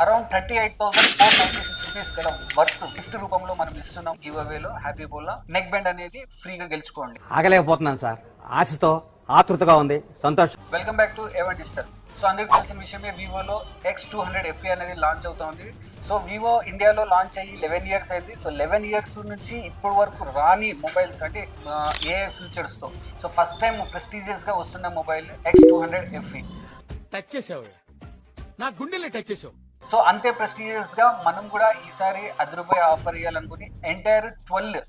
Around 38,496 rupees గల worth gift రూపంలో మనం ఇస్తున్నాం గివ్ అవేలో. హ్యాపీ బోలా నెక్ బ్యాండ్ అనేది ఫ్రీగా గెలుచుకోండి. ఆగలేకపోతున్నాను సార్, ఆశతో ఆతృతగా ఉంది, సంతోషం. Welcome back to A1 digital. So అందరికి తెలిసిన విషయమే, వివోలో X200 FE అనేది లాంచ్ అవుతుంది. సో వివో ఇండియాలో లాంచ్ అయ్యి 11 ఇయర్స్ అయింది. సో 11 ఇయర్స్ నుంచి ఇప్పటి వరకు రాని మొబైల్స్ అంటే ఏ ఫీచర్స్తో సో ఫస్ట్ టైం ప్రెస్టీజియస్గా వస్తున్న మొబైల్ X200 FE. టచ్ చేసావు, నా గుండెల్ని టచ్ చేసావు. సో అంతే ప్రెస్టీజియస్ గా మనం కూడా ఈసారి రూపాయి ఆఫర్ ఇవ్వాలనుకుని ఎంటైర్ 12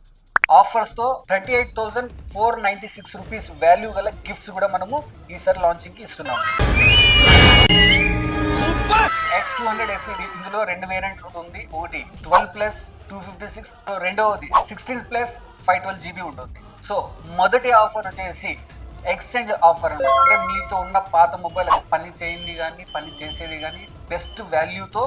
ఆఫర్స్ తో 38,496 రూపీస్ వాల్యూ గల గిఫ్ట్స్ కూడా మనము ఈసారి లాంచింగ్ కి ఇస్తున్నాము. X200 FE ఇందులో 2 వేరియంట్ ఉంటుంది. ఒకటి 12+ 256, రెండవది 16+ 512 GB ఉంటుంది. సో మొదటి ఆఫర్ వచ్చేసి ఎక్స్చేంజ్ ఆఫర్ అన్నమాట. అంటే మీతో ఉన్న పాత మొబైల్ పని చేయింది కానీ పని చేసేది కానీ బెస్ట్ వాల్యూతో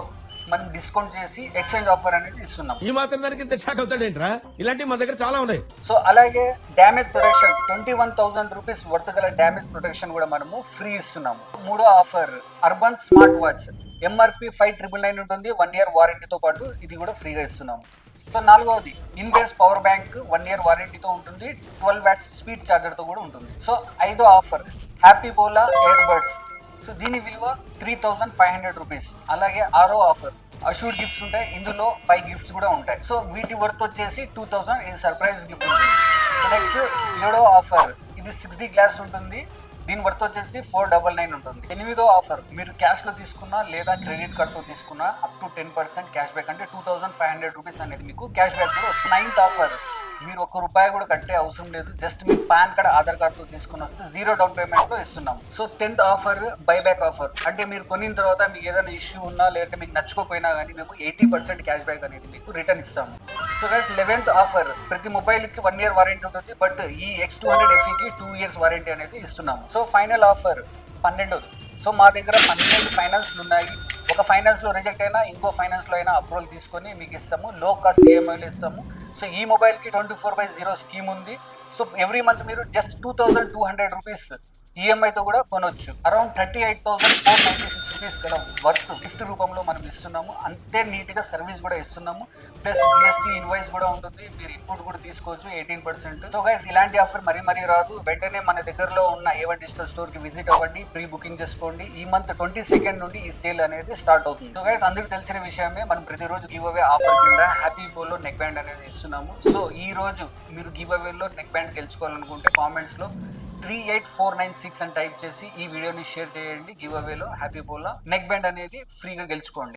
మనం డిస్కౌంట్ చేసి ఎక్స్చేంజ్ ఆఫర్ అనేది ఇస్తున్నాం. ఈ మాత్రం దానికి ఇంత షాక్ అవుతాడేంట్రా? ఇలాంటివి మన దగ్గర చాలా ఉన్నాయి. సో అలాగే డ్యామేజ్ ప్రొటెక్షన్ 21,000 రూపీస్ వర్త్ గల డ్యామేజ్ ప్రొటెక్షన్ కూడా మనము ఫ్రీ ఇస్తున్నాము. మూడో offer urban smart watch MRP 5,999 ఉంటుంది. 1 ఇయర్ వారంటీతో పాటు ఇది కూడా ఫ్రీగా ఇస్తున్నాము. సో నాలుగవది ఇన్బేస్ పవర్ బ్యాంక్ 1 ఇయర్ వారంటీతో ఉంటుంది. 12 వాట్స్ స్పీడ్ ఛార్జర్ తో కూడా ఉంటుంది. సో ఐదో ఆఫర్ హ్యాపీ బోలా ఇయర్ బడ్స్. సో దీని విలువ 3,500 రూపీస్. అలాగే ఆరో ఆఫర్ అష్యూర్డ్ గిఫ్ట్స్ ఉంటాయి. ఇందులో 5 గిఫ్ట్స్ కూడా ఉంటాయి. సో వీటి వర్త్ వచ్చేసి 2,000. ఇది సర్ప్రైజ్ గిఫ్ట్ ఉంటుంది. సో నెక్స్ట్ ఏడో ఆఫర్ ఇది 6D గ్లాస్ ఉంటుంది. దీని వర్త్ వచ్చేసి 499 ఉంటుంది. ఎనిమిదో ఆఫర్ మీరు క్యాష్ లో తీసుకున్నా లేదా క్రెడిట్ కార్డ్ తో తీసుకున్నా అప్ టు 10% క్యాష్ బ్యాక్, అంటే 2,500 రూపీస్ అనేది మీకు క్యాష్ బ్యాక్ కూడా వస్తుంది. నైన్త్ ఆఫర్ మీరు ₹1 కూడా కట్టే అవసరం లేదు. జస్ట్ మీ పాన్ కార్డ్ ఆధార్ కార్డ్ తో తీసుకుని వస్తే 0 డౌన్ పేమెంట్ లో ఇస్తున్నాం. So 10th offer buyback offer, అంటే మీరు కొనిన తర్వాత మీకు ఏదైనా ఇష్యూ ఉన్నా లేదంటే మీకు నచ్చుకోపోయినా కానీ మీకు 80% క్యాష్ బ్యాక్ అనేది మీకు రిటర్న్ ఇస్తాము. సో గైస్ 11th ఆఫర్ ప్రతి మొబైల్ కి 1 ఇయర్ వారంటీ ఉంటుంది. బట్ ఈ X200 FE కి 2 ఇయర్స్ వారంటీ అనేది ఇస్తున్నాము. So final offer 12th. So మా దగ్గర 12 ఫైనాన్స్లు ఉన్నాయి. ఒక ఫైనాన్స్ లో రిజెక్ట్ అయినా ఇంకో ఫైనాన్స్ లో అయినా అప్రూవల్ తీసుకొని మీకు ఇస్తాము. లో కాస్ట్ ఈఎంఐలు ఇస్తాము. సో ఈ మొబైల్ కి 24/0 స్కీమ్ ఉంది. సో ఎవ్రీ మంత్ మీరు జస్ట్ 2,200 రూపీస్ ఈఎంఐతో కూడా కొనొచ్చు. అరౌండ్ 38,496 రూపీస్ గల వర్త్ గిఫ్ట్ రూపంలో మనం ఇస్తున్నాము. అంతే నీట్ గా సర్వీస్ కూడా ఇస్తున్నాము. ప్లస్ GST ఇన్వాయిస్ కూడా ఉంటుంది. మీరు ఇన్పుట్ కూడా తీసుకోవచ్చు 18%. సో గైస్ ఇలాంటి ఆఫర్ మరీ రాదు. వెంటనే మన దగ్గరలో ఉన్న ఏవన్ డిజిటల్ స్టోర్ కి విజిట్ అవ్వండి, ప్రీ బుకింగ్ చేసుకోండి. ఈ మంత్ 22nd నుండి ఈ సేల్ అనేది స్టార్ట్ అవుతుంది. సో గైస్ అందరికి తెలిసిన విషయమే, మనం ప్రతిరోజు గివ్ అవే ఆఫర్ కింద హ్యాపీ బోలో నెక్ బ్యాండ్ అనేది ఇస్తున్నాము. సో ఈ రోజు మీరు గివ్ అవేలో నెక్ బ్యాండ్ గెలుచుకోవాలనుకుంటే కామెంట్స్ లో 38496 అని టైప్ చేసి ఈ వీడియోని షేర్ చేయండి. గివ్ అవేలో హ్యాపీ బోలా నెక్ బ్యాండ్ అనేది ఫ్రీగా గెలుచుకోండి.